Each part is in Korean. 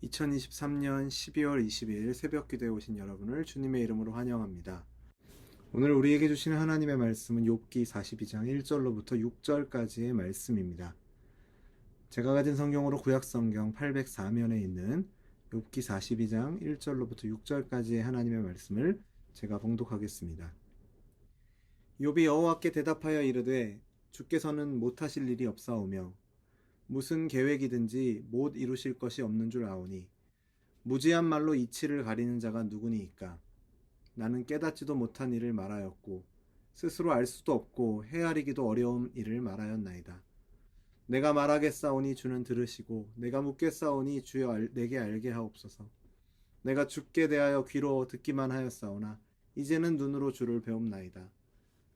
2023년 12월 20일 새벽 기도에 오신 여러분을 주님의 이름으로 환영합니다. 오늘 우리에게 주시는 하나님의 말씀은 욥기 42장 1절로부터 6절까지의 말씀입니다. 제가 가진 성경으로 구약성경 804면에 있는 욥기 42장 1절로부터 6절까지의 하나님의 말씀을 제가 봉독하겠습니다. 욥이 여호와께 대답하여 이르되 주께서는 못하실 일이 없사오며 무슨 계획이든지 못 이루실 것이 없는 줄 아오니 무지한 말로 이치를 가리는 자가 누구니이까. 나는 깨닫지도 못한 일을 말하였고 스스로 알 수도 없고 헤아리기도 어려운 일을 말하였나이다. 내가 말하겠사오니 주는 들으시고 내가 묻겠사오니 주여 내게 알게 하옵소서. 내가 주께 대하여 귀로 듣기만 하였사오나 이제는 눈으로 주를 배움나이다.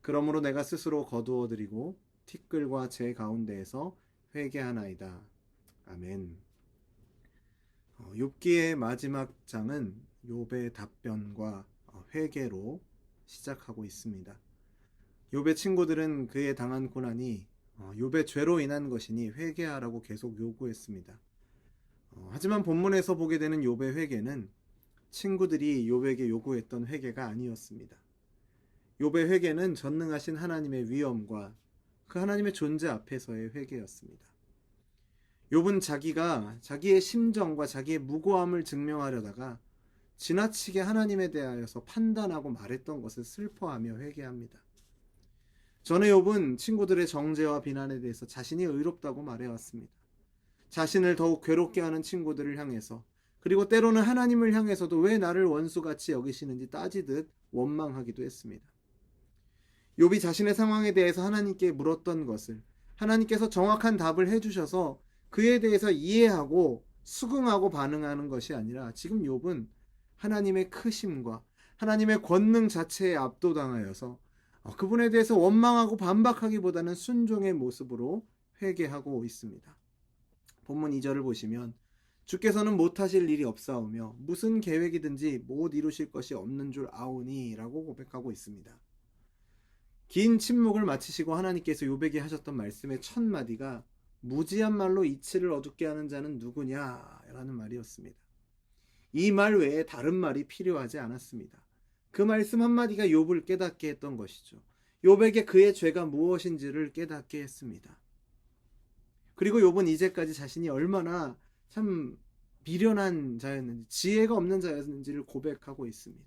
그러므로 내가 스스로 거두어드리고 티끌과 제 가운데에서 회개하나이다. 아멘. 욥기의 마지막 장은 욥의 답변과 회개로 시작하고 있습니다. 욥의 친구들은 그의 당한 고난이 욥의 죄로 인한 것이니 회개하라고 계속 요구했습니다. 하지만 본문에서 보게 되는 욥의 회개는 친구들이 욥에게 요구했던 회개가 아니었습니다. 욥의 회개는 전능하신 하나님의 위엄과 그 하나님의 존재 앞에서의 회개였습니다. 욥은 자기가 자기의 심정과 자기의 무고함을 증명하려다가 지나치게 하나님에 대하여서 판단하고 말했던 것을 슬퍼하며 회개합니다. 전에 욥은 친구들의 정죄와 비난에 대해서 자신이 의롭다고 말해왔습니다. 자신을 더욱 괴롭게 하는 친구들을 향해서, 그리고 때로는 하나님을 향해서도 왜 나를 원수같이 여기시는지 따지듯 원망하기도 했습니다. 욥이 자신의 상황에 대해서 하나님께 물었던 것을 하나님께서 정확한 답을 해주셔서 그에 대해서 이해하고 수긍하고 반응하는 것이 아니라 지금 욥은 하나님의 크심과 하나님의 권능 자체에 압도당하여서 그분에 대해서 원망하고 반박하기보다는 순종의 모습으로 회개하고 있습니다. 본문 2절을 보시면 주께서는 못하실 일이 없사오며 무슨 계획이든지 못 이루실 것이 없는 줄 아오니 라고 고백하고 있습니다. 긴 침묵을 마치시고 하나님께서 욥에게 하셨던 말씀의 첫 마디가 무지한 말로 이치를 어둡게 하는 자는 누구냐 라는 말이었습니다. 이 말 외에 다른 말이 필요하지 않았습니다. 그 말씀 한마디가 욥을 깨닫게 했던 것이죠. 욥에게 그의 죄가 무엇인지를 깨닫게 했습니다. 그리고 욥은 이제까지 자신이 얼마나 참 미련한 자였는지, 지혜가 없는 자였는지를 고백하고 있습니다.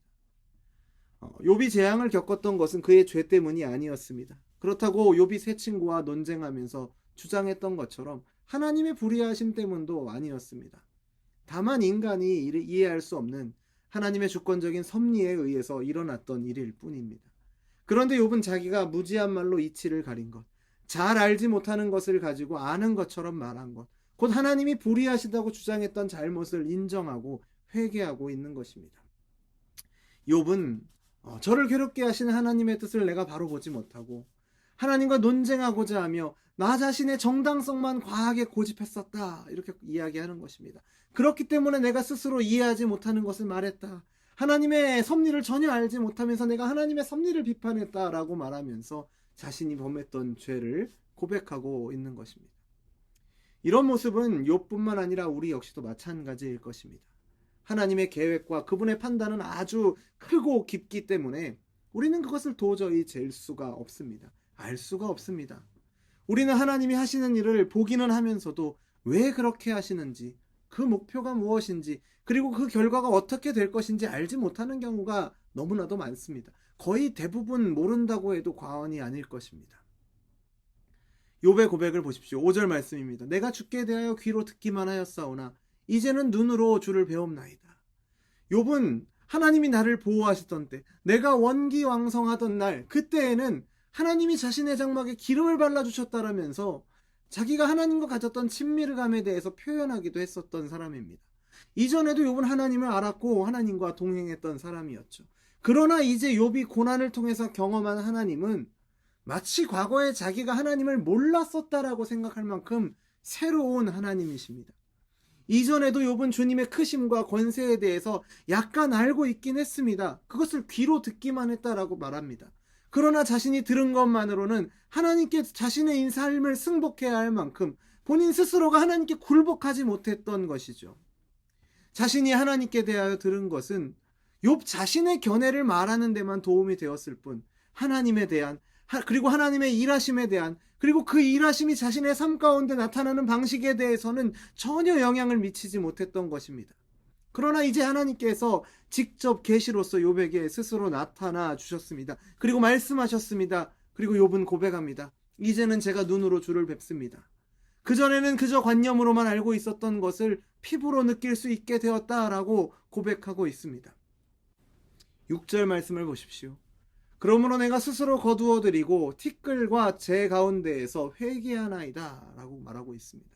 욥이 재앙을 겪었던 것은 그의 죄 때문이 아니었습니다. 그렇다고 욥이 새 친구와 논쟁하면서 주장했던 것처럼 하나님의 불의하심 때문도 아니었습니다. 다만 인간이 이해할 수 없는 하나님의 주권적인 섭리에 의해서 일어났던 일일 뿐입니다. 그런데 욥은 자기가 무지한 말로 이치를 가린 것, 잘 알지 못하는 것을 가지고 아는 것처럼 말한 것, 곧 하나님이 불의하시다고 주장했던 잘못을 인정하고 회개하고 있는 것입니다. 욥은 저를 괴롭게 하시는 하나님의 뜻을 내가 바로 보지 못하고 하나님과 논쟁하고자 하며 나 자신의 정당성만 과하게 고집했었다, 이렇게 이야기하는 것입니다. 그렇기 때문에 내가 스스로 이해하지 못하는 것을 말했다. 하나님의 섭리를 전혀 알지 못하면서 내가 하나님의 섭리를 비판했다라고 말하면서 자신이 범했던 죄를 고백하고 있는 것입니다. 이런 모습은 욥뿐만 아니라 우리 역시도 마찬가지일 것입니다. 하나님의 계획과 그분의 판단은 아주 크고 깊기 때문에 우리는 그것을 도저히 잴 수가 없습니다. 알 수가 없습니다. 우리는 하나님이 하시는 일을 보기는 하면서도 왜 그렇게 하시는지, 그 목표가 무엇인지, 그리고 그 결과가 어떻게 될 것인지 알지 못하는 경우가 너무나도 많습니다. 거의 대부분 모른다고 해도 과언이 아닐 것입니다. 욥의 고백을 보십시오. 5절 말씀입니다. 내가 주께 대하여 귀로 듣기만 하였사오나 이제는 눈으로 주를 배움나이다. 욥은 하나님이 나를 보호하시던 때, 내가 원기왕성하던 날, 그때에는 하나님이 자신의 장막에 기름을 발라주셨다라면서 자기가 하나님과 가졌던 친밀감에 대해서 표현하기도 했었던 사람입니다. 이전에도 욥은 하나님을 알았고 하나님과 동행했던 사람이었죠. 그러나 이제 욥이 고난을 통해서 경험한 하나님은 마치 과거에 자기가 하나님을 몰랐었다라고 생각할 만큼 새로운 하나님이십니다. 이전에도 욥은 주님의 크심과 권세에 대해서 약간 알고 있긴 했습니다. 그것을 귀로 듣기만 했다라고 말합니다. 그러나 자신이 들은 것만으로는 하나님께 자신의 삶을 승복해야 할 만큼 본인 스스로가 하나님께 굴복하지 못했던 것이죠. 자신이 하나님께 대하여 들은 것은 욥 자신의 견해를 말하는 데만 도움이 되었을 뿐 하나님에 대한 그리고 하나님의 일하심에 대한 그리고 그 일하심이 자신의 삶 가운데 나타나는 방식에 대해서는 전혀 영향을 미치지 못했던 것입니다. 그러나 이제 하나님께서 직접 계시로서 욥에게 스스로 나타나 주셨습니다. 그리고 말씀하셨습니다. 그리고 욥은 고백합니다. 이제는 제가 눈으로 주를 뵙습니다. 그전에는 그저 관념으로만 알고 있었던 것을 피부로 느낄 수 있게 되었다라고 고백하고 있습니다. 6절 말씀을 보십시오. 그러므로 내가 스스로 거두어드리고 티끌과 제 가운데에서 회개하나이다 라고 말하고 있습니다.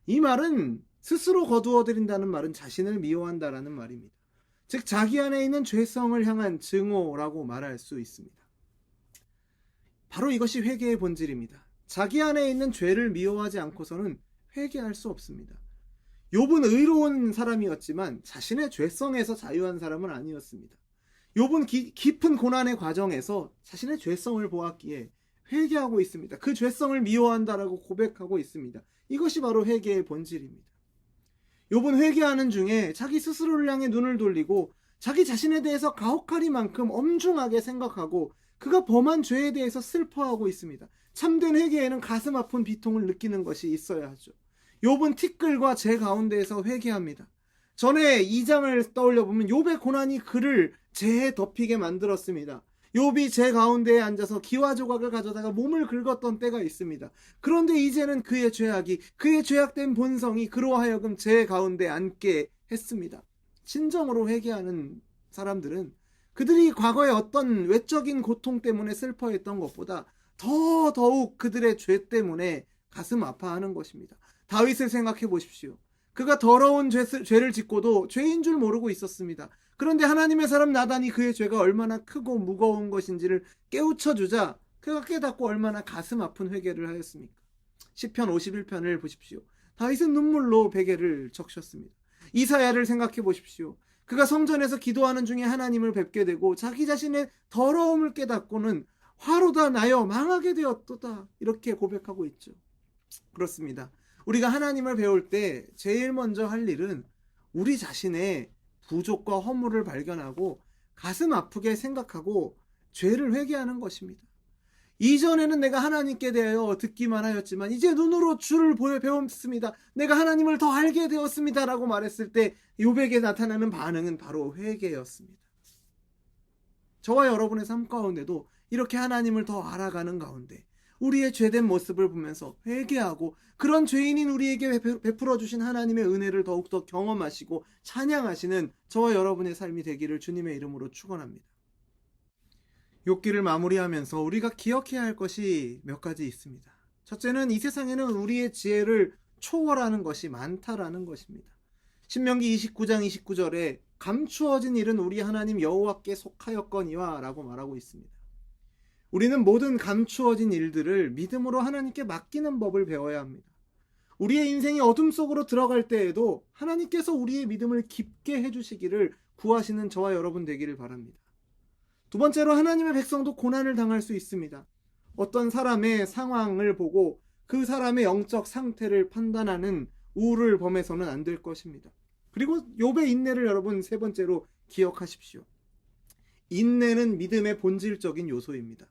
이 말은 스스로 거두어드린다는 말은 자신을 미워한다라는 말입니다. 즉 자기 안에 있는 죄성을 향한 증오라고 말할 수 있습니다. 바로 이것이 회개의 본질입니다. 자기 안에 있는 죄를 미워하지 않고서는 회개할 수 없습니다. 욥은 의로운 사람이었지만 자신의 죄성에서 자유한 사람은 아니었습니다. 욥은 깊은 고난의 과정에서 자신의 죄성을 보았기에 회개하고 있습니다. 그 죄성을 미워한다라고 고백하고 있습니다. 이것이 바로 회개의 본질입니다. 욥은 회개하는 중에 자기 스스로를 향해 눈을 돌리고 자기 자신에 대해서 가혹하리만큼 엄중하게 생각하고 그가 범한 죄에 대해서 슬퍼하고 있습니다. 참된 회개에는 가슴 아픈 비통을 느끼는 것이 있어야 하죠. 욥은 티끌과 제 가운데에서 회개합니다. 전에 2장을 떠올려 보면 욥의 고난이 그를 재에 덮이게 만들었습니다. 욥이 재 가운데에 앉아서 기와 조각을 가져다가 몸을 긁었던 때가 있습니다. 그런데 이제는 그의 죄악이, 그의 죄악된 본성이 그로 하여금 재 가운데 앉게 했습니다. 진정으로 회개하는 사람들은 그들이 과거에 어떤 외적인 고통 때문에 슬퍼했던 것보다 더욱 그들의 죄 때문에 가슴 아파하는 것입니다. 다윗을 생각해 보십시오. 그가 더러운 죄를 짓고도 죄인 줄 모르고 있었습니다. 그런데 하나님의 사람 나단이 그의 죄가 얼마나 크고 무거운 것인지를 깨우쳐주자 그가 깨닫고 얼마나 가슴 아픈 회개를 하였습니까? 시편 51편을 보십시오. 다윗은 눈물로 베개를 적셨습니다. 이사야를 생각해 보십시오. 그가 성전에서 기도하는 중에 하나님을 뵙게 되고 자기 자신의 더러움을 깨닫고는 화로다 나여 망하게 되었도다 이렇게 고백하고 있죠. 그렇습니다. 우리가 하나님을 배울 때 제일 먼저 할 일은 우리 자신의 부족과 허물을 발견하고 가슴 아프게 생각하고 죄를 회개하는 것입니다. 이전에는 내가 하나님께 대하여 듣기만 하였지만 이제 눈으로 주를 배웠습니다. 내가 하나님을 더 알게 되었습니다 라고 말했을 때 욥에게 나타나는 반응은 바로 회개였습니다. 저와 여러분의 삶 가운데도 이렇게 하나님을 더 알아가는 가운데 우리의 죄된 모습을 보면서 회개하고 그런 죄인인 우리에게 베풀어 주신 하나님의 은혜를 더욱더 경험하시고 찬양하시는 저와 여러분의 삶이 되기를 주님의 이름으로 축원합니다. 욥기를 마무리하면서 우리가 기억해야 할 것이 몇 가지 있습니다. 첫째는 이 세상에는 우리의 지혜를 초월하는 것이 많다라는 것입니다. 신명기 29장 29절에 감추어진 일은 우리 하나님 여호와께 속하였거니와 라고 말하고 있습니다. 우리는 모든 감추어진 일들을 믿음으로 하나님께 맡기는 법을 배워야 합니다. 우리의 인생이 어둠 속으로 들어갈 때에도 하나님께서 우리의 믿음을 깊게 해주시기를 구하시는 저와 여러분 되기를 바랍니다. 두 번째로 하나님의 백성도 고난을 당할 수 있습니다. 어떤 사람의 상황을 보고 그 사람의 영적 상태를 판단하는 우를 범해서는 안 될 것입니다. 그리고 욥의 인내를 여러분 세 번째로 기억하십시오. 인내는 믿음의 본질적인 요소입니다.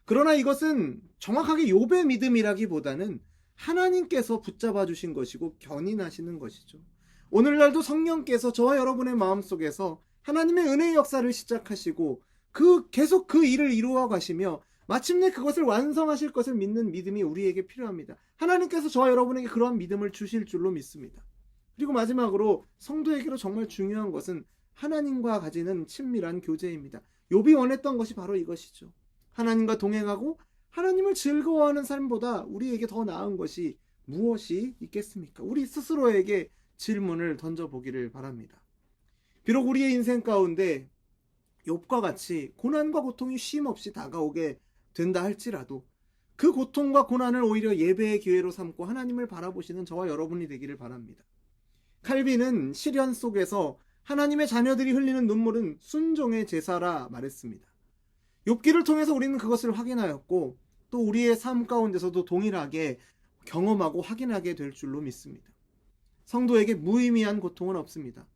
그러나 이것은 정확하게 욥의 믿음이라기보다는 하나님께서 붙잡아 주신 것이고 견인하시는 것이죠. 오늘날도 성령께서 저와 여러분의 마음속에서 하나님의 은혜의 역사를 시작하시고 계속 그 일을 이루어 가시며 마침내 그것을 완성하실 것을 믿는 믿음이 우리에게 필요합니다. 하나님께서 저와 여러분에게 그러한 믿음을 주실 줄로 믿습니다. 그리고 마지막으로 성도에게로 정말 중요한 것은 하나님과 가지는 친밀한 교제입니다. 욥이 원했던 것이 바로 이것이죠. 하나님과 동행하고 하나님을 즐거워하는 삶보다 우리에게 더 나은 것이 무엇이 있겠습니까? 우리 스스로에게 질문을 던져보기를 바랍니다. 비록 우리의 인생 가운데 욥과 같이 고난과 고통이 쉼없이 다가오게 된다 할지라도 그 고통과 고난을 오히려 예배의 기회로 삼고 하나님을 바라보시는 저와 여러분이 되기를 바랍니다. 칼빈은 시련 속에서 하나님의 자녀들이 흘리는 눈물은 순종의 제사라 말했습니다. 욥기를 통해서 우리는 그것을 확인하였고 또 우리의 삶 가운데서도 동일하게 경험하고 확인하게 될 줄로 믿습니다. 성도에게 무의미한 고통은 없습니다.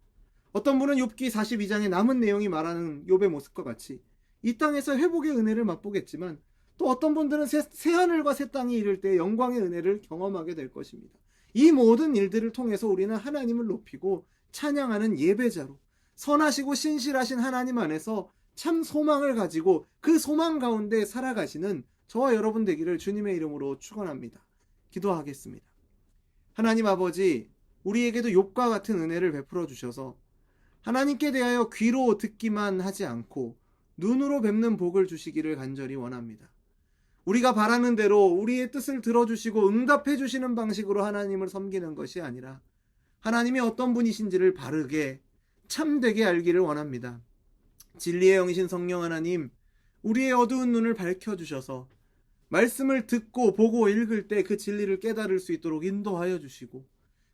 어떤 분은 욥기 42장의 남은 내용이 말하는 욥의 모습과 같이 이 땅에서 회복의 은혜를 맛보겠지만, 또 어떤 분들은 새 하늘과 새 땅이 이를 때 영광의 은혜를 경험하게 될 것입니다. 이 모든 일들을 통해서 우리는 하나님을 높이고 찬양하는 예배자로, 선하시고 신실하신 하나님 안에서 참 소망을 가지고 그 소망 가운데 살아가시는 저와 여러분 되기를 주님의 이름으로 축원합니다. 기도하겠습니다. 하나님 아버지, 우리에게도 욥과 같은 은혜를 베풀어 주셔서 하나님께 대하여 귀로 듣기만 하지 않고 눈으로 뵙는 복을 주시기를 간절히 원합니다. 우리가 바라는 대로 우리의 뜻을 들어주시고 응답해 주시는 방식으로 하나님을 섬기는 것이 아니라 하나님이 어떤 분이신지를 바르게 참되게 알기를 원합니다. 진리의 영이신 성령 하나님, 우리의 어두운 눈을 밝혀주셔서 말씀을 듣고 보고 읽을 때 그 진리를 깨달을 수 있도록 인도하여 주시고,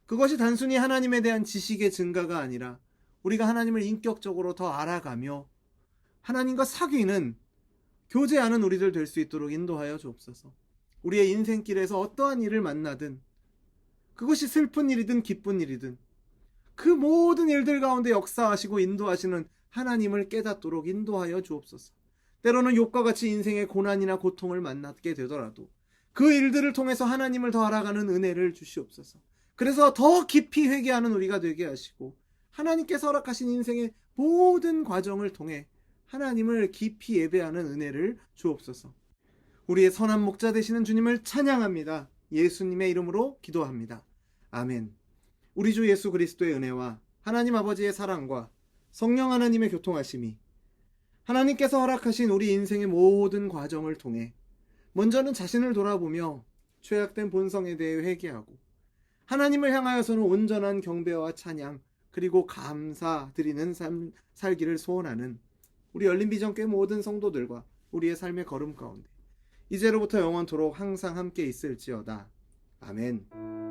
그것이 단순히 하나님에 대한 지식의 증가가 아니라 우리가 하나님을 인격적으로 더 알아가며 하나님과 사귀는, 교제하는 우리들 될 수 있도록 인도하여 주옵소서. 우리의 인생길에서 어떠한 일을 만나든, 그것이 슬픈 일이든 기쁜 일이든 그 모든 일들 가운데 역사하시고 인도하시는 하나님을 깨닫도록 인도하여 주옵소서. 때로는 욥과 같이 인생의 고난이나 고통을 만나게 되더라도 그 일들을 통해서 하나님을 더 알아가는 은혜를 주시옵소서. 그래서 더 깊이 회개하는 우리가 되게 하시고, 하나님께서 허락하신 인생의 모든 과정을 통해 하나님을 깊이 예배하는 은혜를 주옵소서. 우리의 선한 목자 되시는 주님을 찬양합니다. 예수님의 이름으로 기도합니다. 아멘. 우리 주 예수 그리스도의 은혜와 하나님 아버지의 사랑과 성령 하나님의 교통하심이, 하나님께서 허락하신 우리 인생의 모든 과정을 통해 먼저는 자신을 돌아보며 죄악된 본성에 대해 회개하고, 하나님을 향하여서는 온전한 경배와 찬양 그리고 감사드리는 삶 살기를 소원하는 우리 열린비전교회 모든 성도들과 우리의 삶의 걸음 가운데 이제로부터 영원토록 항상 함께 있을지어다. 아멘.